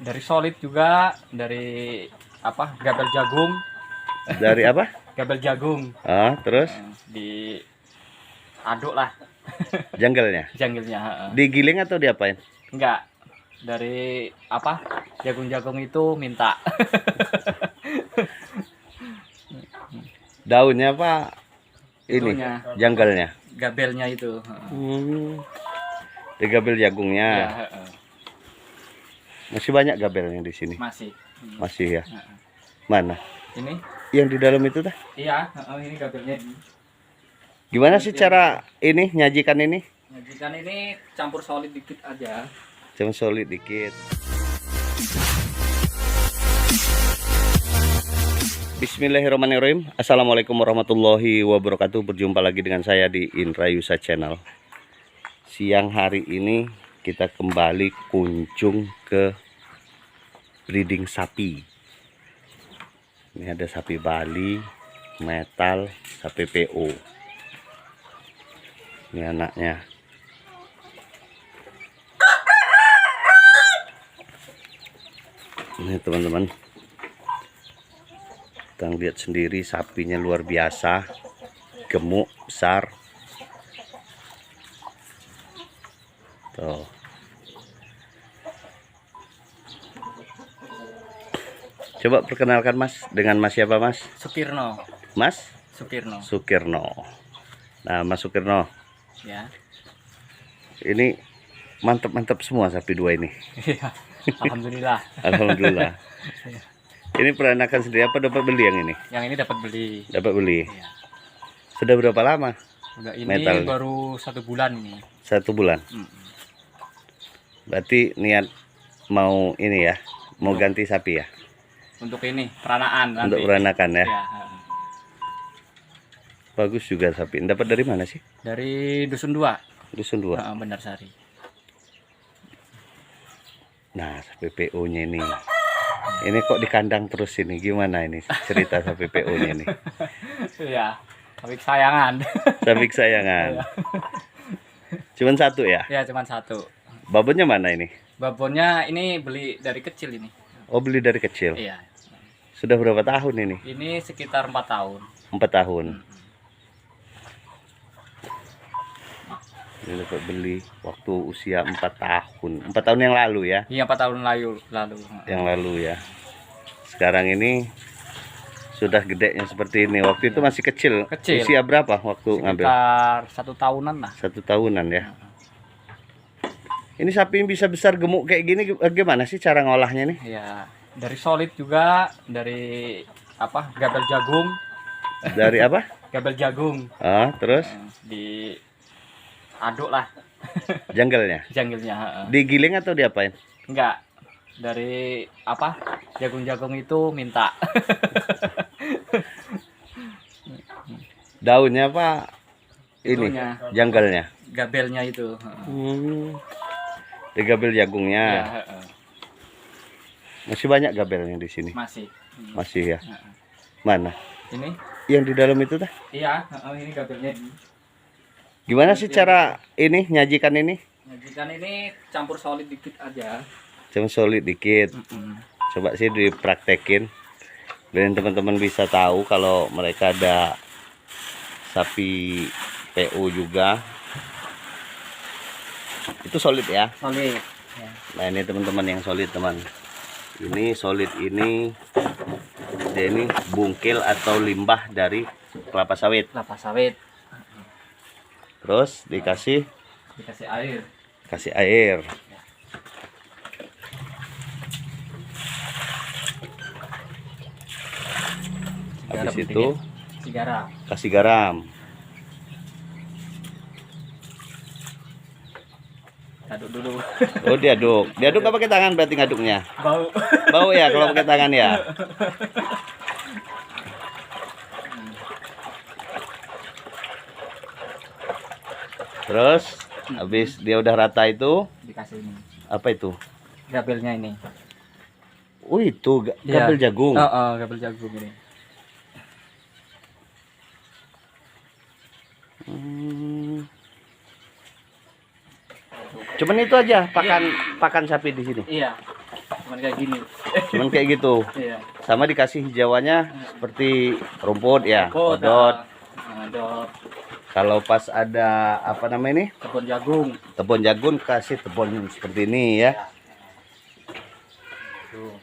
Dari solid juga, dari apa? Gabel jagung. Dari apa? Gabel jagung. Ah, terus Diaduk lah janggalnya. janggilnya. Digiling atau diapain? Enggak. Dari apa? Jagung-jagung itu minta. Daunnya apa? Ini Itunya. janggalnya. Gabelnya itu. Digabel jagungnya. Iya, Masih banyak gabelnya di sini. masih. Masih ya. Mana? Ini? Yang di dalam itu dah. Iya, ini gabelnya. Gimana sih cara ini nyajikan ini? Nyajikan ini campur solid dikit aja. Cuma solid dikit. Bismillahirrahmanirrahim. Assalamualaikum warahmatullahi wabarakatuh. Berjumpa lagi dengan saya di Indra Yusa Channel. Siang hari ini kita kembali kunjung ke breeding sapi. Ini ada sapi Bali, metal, sapi PO. Ini anaknya. Ini teman-teman, kita lihat sendiri sapinya luar biasa, gemuk, besar. Tuh. Coba perkenalkan Mas, dengan Mas siapa Mas? Sukirno. Mas Sukirno. Sukirno. Nah Mas Sukirno, Ya. ini mantap-mantap semua sapi dua ini. Iya. Alhamdulillah. Alhamdulillah. Ini peranakan sendiri apa dapat beli yang ini? Yang ini dapat beli. Dapat beli. Iya. Sudah berapa lama? Udah ini Metal. baru 1 bulan ini. 1 bulan. Berarti niat mau ini ya, mau ganti sapi ya? Untuk ini peranaan nanti. Untuk peranakan ya. Iya. Bagus juga sapi. Dapat dari mana sih? Dari Dusun 2. Dusun 2. Benar Sari. Nah, sapi PO-nya ini. Ini kok di kandang terus ini? Gimana ini cerita sapi PO-nya ini? Iya. Tapi kesayangan. Sapi kesayangan. Cuman satu ya? Ya, cuman satu. Babonnya mana ini? Babonnya ini beli dari kecil ini. Oh, beli dari kecil. Iya. Sudah berapa tahun ini? Ini sekitar 4 tahun. 4 tahun. Ini dapat beli waktu usia 4 tahun. 4 tahun yang lalu ya? Iya, 4 tahun lalu. Yang lalu ya. Sekarang ini sudah gedenya seperti ini. Waktu itu masih kecil. Kecil. Usia berapa waktu ngambil? Sekitar 1 tahunan lah. 1 tahunan ya. Ini sapi yang bisa besar gemuk kayak gini gimana sih cara ngolahnya nih? Iya, dari solid juga, dari apa? Gabel jagung. Dari apa? Gabel jagung. Ah, terus Diaduk lah janggalnya. janggilnya. Digiling atau diapain? Enggak. Dari apa? Jagung-jagung itu minta. Daunnya apa? Ini Itunya. janggalnya. Gabelnya itu. Digabel jagungnya. Iya, Masih banyak gabelnya di sini. masih. Masih ya. Mana? Ini? Yang di dalam itu dah. Iya, ini gabelnya. Gimana sih cara ini nyajikan ini? Nyajikan ini campur solid dikit aja. Cuma solid dikit. Coba sih dipraktekin biar teman-teman bisa tahu kalau mereka ada sapi PO juga. Itu solid ya. Solid. Ya. Nah ini teman-teman yang solid teman. Ini solid ini dia ini bungkil atau limbah dari kelapa sawit. Kelapa sawit. Terus dikasih air. kasih air. Habis itu garam. kasih garam. Aduk dulu. Oh diaduk. Diaduk nggak pakai tangan berarti ngaduknya. Bau. Bau ya kalau pakai tangan ya. Terus habis dia udah rata itu Dikasih ini. apa itu? Gabelnya ini. Oh itu gabel jagung. Gabel jagung ini. Cuman itu aja pakan sapi di sini. Iya. cuman kayak gini. Cuman kayak gitu. Iya. Sama dikasih hijauannya seperti rumput ya, Rumput, odot. odot. Kalau pas ada apa namanya ini? Kebun jagung. Tebon jagung kasih tebon seperti ini ya. Tuh.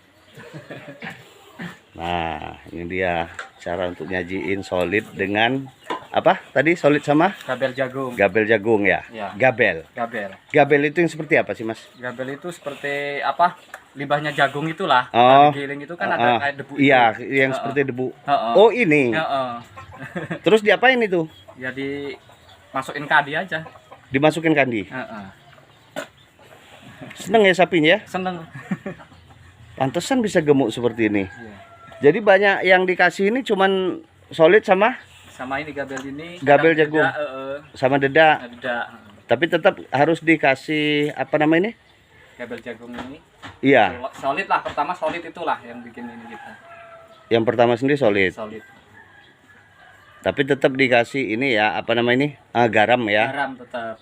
Nah, ini dia cara untuk nyajiin solid dengan apa? Tadi solid sama Gabel jagung. gabel jagung ya. Ya. Gabel. Gabel. Gabel itu yang seperti apa sih, Mas? Gabel itu seperti apa? Limbahnya jagung itulah. Oh. Giling itu kan ada kayak debu. Iya, itu. yang seperti debu. Heeh. Oh, ini. Heeh. Terus diapain itu? Ya masukin kadi aja. Dimasukin kandi. Heeh. Seneng ya sapinya ya? Seneng. Pantesan bisa gemuk seperti ini. Iya. Jadi banyak yang dikasih ini cuman solid sama Sama ini gabel ini. Gabel kadang jagung. Sama dedak. Ada. Tapi tetap harus dikasih apa namanya ini? Gabel jagung ini. Iya. Solid lah, pertama solid itulah yang bikin ini kita. Yang pertama sendiri solid. Solid. Tapi tetap dikasih ini ya, apa namanya ini? Garam ya. Garam tetap.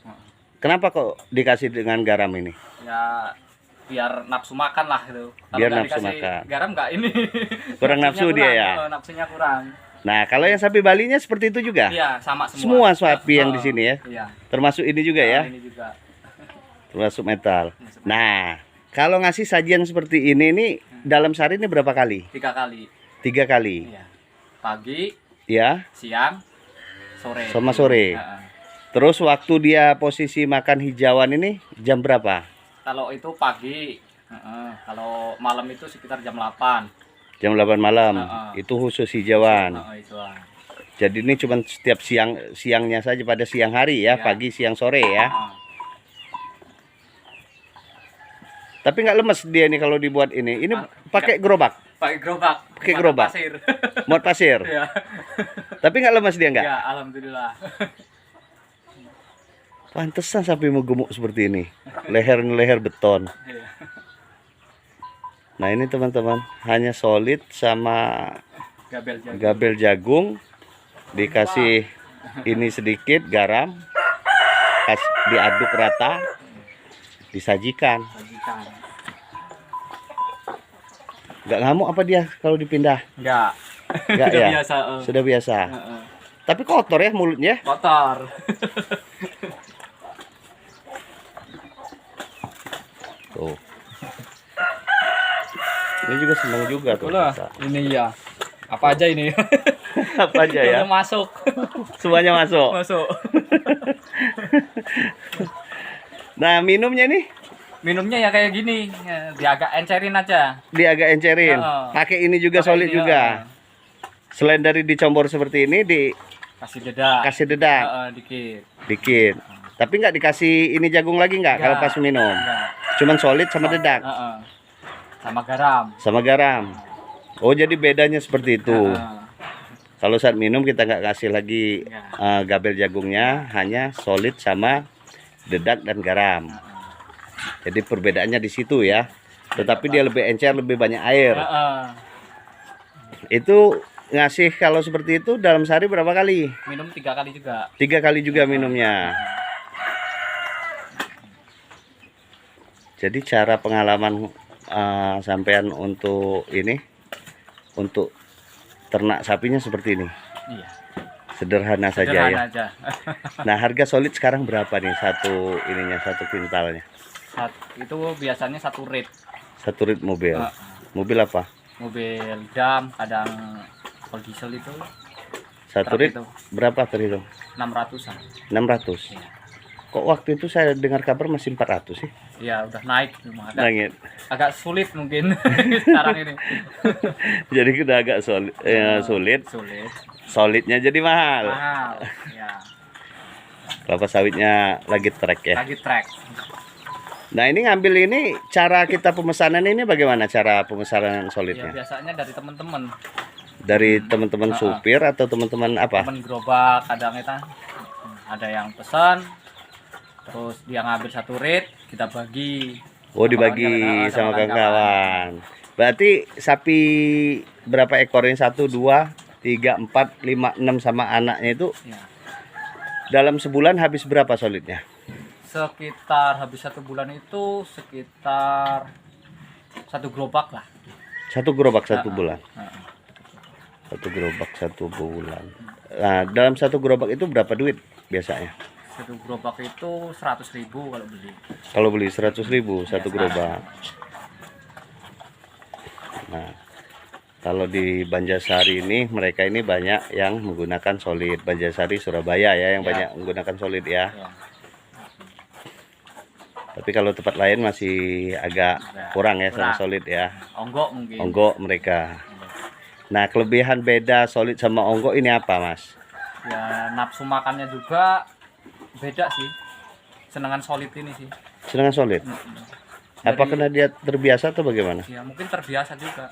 Kenapa kok dikasih dengan garam ini? Ya biar nafsu makan lah gitu. Kalau Biar nggak nafsu dikasih makan. garam nggak ini. Kurang Nafsunya nafsu dia kurang, ya? Nafsunya kurang. Nah, kalau yang sapi Balinya seperti itu juga? Iya, sama semua. Semua sapi yang di sini ya? Iya. Termasuk ini juga ya? Ini juga. Termasuk metal. Nah, kalau ngasih sajian seperti ini dalam sehari ini berapa kali? 3 kali. 3 kali. Iya. Pagi, Ya, siang, sore. sama sore. Heeh. Terus waktu dia posisi makan hijauan ini jam berapa? Kalau itu pagi, kalau malam itu sekitar jam 8. Jam 8 malam. Heeh. Itu khusus hijauan. Itu lah. Jadi ini cuma setiap siangnya saja pada siang hari ya, Ya. pagi, siang, sore ya. Heeh. Tapi nggak lemes dia ini kalau dibuat ini. Ini pakai gerobak, Pakai gerobak. Pakai Bukan gerobak. Pasir. muat pasir. Iya. Tapi nggak lemes dia nggak? Ya, alhamdulillah. Pantesan sapi mau gemuk seperti ini. Leher beton. Iya. Nah ini teman-teman, hanya solid sama Gabel jagung. gabel jagung, dikasih ini sedikit garam, diaduk rata, disajikan. Sajikan. Nggak ngamuk apa dia kalau dipindah? Enggak. Nggak Sudah ya? biasa. Sudah biasa. Heeh. Tapi kotor ya mulutnya. Kotor. Tuh. Ini juga senang juga tuh. Itulah, ini ya. Apa aja ini? Apa aja ya? Udah masuk. Semuanya masuk. Masuk. Nah minumnya nih, Minumnya ya kayak gini, ya, dia agak encerin aja. dia agak encerin. Heeh. Pakai ini juga Pakai solid ini, juga. Selain dari dicombor seperti ini, Kasih dedak. dikasih dedak Dikit. dikit. Tapi nggak dikasih ini jagung lagi nggak kalau pas minum? Enggak. Cuman solid sama dedak, Sama garam. sama garam. Oh jadi bedanya seperti itu. Kalau saat minum kita nggak kasih lagi gabel jagungnya, hanya solid sama dedak dan garam. Jadi perbedaannya di situ ya. Tetapi dia lebih encer, lebih banyak air. Itu ngasih kalau seperti itu dalam sehari berapa kali? Minum 3 kali juga. 3 kali juga minumnya. Jadi cara pengalaman sampean untuk ini, untuk ternak sapinya seperti ini. Iya. Sederhana saja ya. Sederhana aja. Nah harga solid sekarang berapa nih satu kuintalnya? Itu biasanya 1 rit. 1 rit mobil. Mobil apa? Mobil dam, kadang kalau diesel itu 1 rit itu berapa terhitung? 600-an. 600. Iya. Kok waktu itu saya dengar kabar masih 400 sih? Iya, udah naik cuma Nangit. agak sulit mungkin sekarang ini. Jadi udah agak sulit. Sulit. Solidnya jadi mahal. Mahal. Ya, Kelapa sawitnya lagi trek ya. lagi track. Nah ini ngambil ini cara kita pemesanan ini bagaimana cara pemesanan Ya, solidnya? biasanya dari teman-teman. Dari teman-teman supir atau teman-teman apa? Temen gerobak kadang itu ada yang pesan, terus dia ngambil 1 rit, kita bagi. Oh dibagi sama kawan-kawan. Berarti sapi berapa ekor ini? 1, 2, 3, 4, 5, 6 sama anaknya itu Ya. dalam sebulan habis berapa solidnya? Sekitar habis 1 bulan itu sekitar 1 gerobak lah. 1 gerobak 1 bulan. Heeh. 1 gerobak 1 bulan. Nah, dalam 1 gerobak itu berapa duit biasanya? 1 gerobak itu 100.000 kalau beli. Kalau beli 100.000 1 Biasa. gerobak. Nah, kalau di Banjarsari ini mereka ini banyak yang menggunakan solid. Banjarsari Surabaya ya yang Ya. banyak menggunakan solid ya. Ya. Tapi kalau tempat lain masih agak Ya, kurang ya sama kurang. solid ya. Onggok mungkin. Onggok mereka. Nah, kelebihan beda solid sama onggok ini apa, Mas? Ya nafsu makannya juga beda sih. Senengan solid ini sih. Senang solid. Apa Dari- karena dia terbiasa atau bagaimana? Ya mungkin terbiasa juga.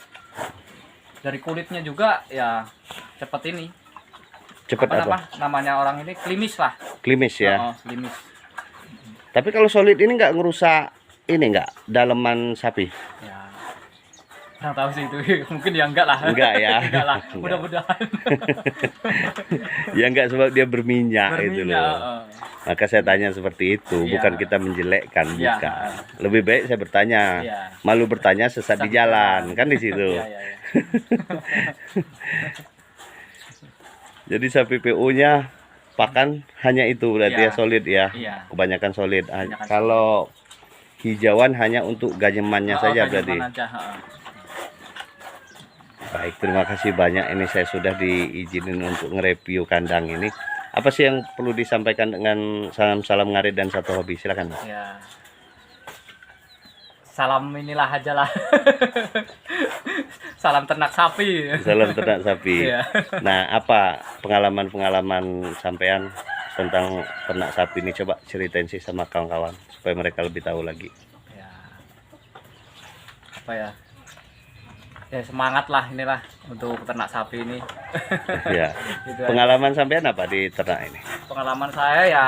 Dari kulitnya juga ya cepet ini. Cepat apa? Namanya orang ini klimis lah. Klimis ya. Oh, klimis. Tapi kalau solid ini nggak ngerusak ini nggak daleman sapi? Ya. Nggak tahu sih itu. Mungkin ya enggak lah. Enggak ya. Enggak lah. Enggak. Mudah-mudahan. Ya nggak sebab dia berminyak, itu Berminyak, loh. Maka saya tanya seperti itu, Iya. bukan kita menjelekkan, Iya. bukan. Lebih baik saya bertanya. Iya. Malu bertanya sesat di jalan, kan di situ. Iya, iya, iya. Jadi sapi PU-nya pakan hanya itu berarti Iya. ya solid ya. Iya. Kebanyakan solid. Kebanyakan Kalau hijauan hanya untuk ganyemannya saja berarti. ganjeman aja, heeh. Baik, terima kasih banyak. Ini saya sudah diizinin untuk nge-review kandang ini. Apa sih yang perlu disampaikan dengan salam-salam ngarit dan satu hobi? Silakan, Mas. Ya. Salam inilah aja lah. Salam ternak sapi. Salam ternak sapi. Iya. Nah, apa pengalaman-pengalaman sampean tentang ternak sapi ini? Coba ceritain sih sama kawan-kawan supaya mereka lebih tahu lagi. Ya. Apa ya? Ya semangat lah inilah untuk ternak sapi ini. Ya. Gitu aja. Pengalaman sampean apa di ternak ini? Pengalaman saya ya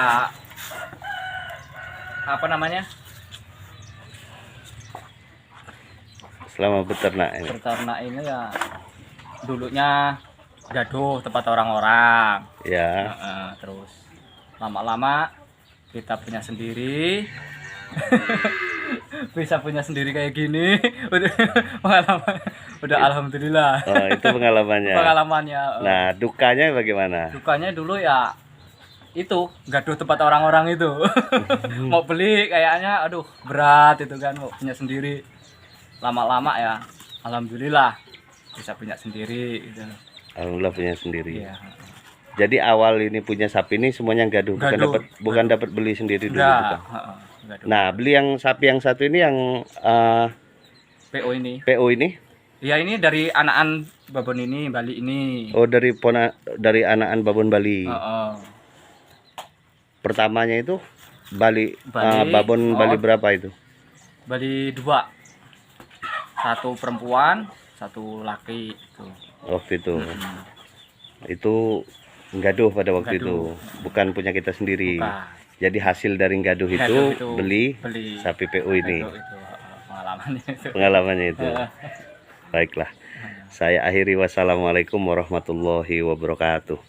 apa namanya? Selama beternak ini. Berternak ini ya dulunya gaduh tempat orang-orang. Ya. Terus lama-lama kita punya sendiri. Bisa punya sendiri kayak gini. Udah pengalaman. Udah alhamdulillah. Oh, itu pengalamannya. Pengalamannya. Nah, dukanya bagaimana? Dukanya dulu ya itu gaduh tempat orang-orang itu. Mau beli kayaknya aduh berat itu kan, mau punya sendiri. Lama-lama ya alhamdulillah bisa punya sendiri gitu. Alhamdulillah punya sendiri. Iya. Jadi awal ini punya sapi ini semuanya gaduh, Gaduh. bukan dapat beli sendiri dulu, Udah, bukan. gaduh. Nah, beli yang sapi yang satu ini yang PO ini. PO ini, Ya ini dari anakan babon ini, Bali ini. oh dari anakan babon Bali. Heeh. Pertamanya itu Bali, Bali, babon oh. Bali berapa itu? Bali 2. Satu perempuan, satu laki itu. Waktu itu. Itu gaduh pada waktu Gaduh. itu, bukan punya kita sendiri. Bukan. Jadi hasil dari gaduh itu, Gaduh itu beli beli sapi PO ini. Itu, pengalamannya itu. Pengalamannya itu. Baiklah. Saya akhiri, wassalamualaikum warahmatullahi wabarakatuh.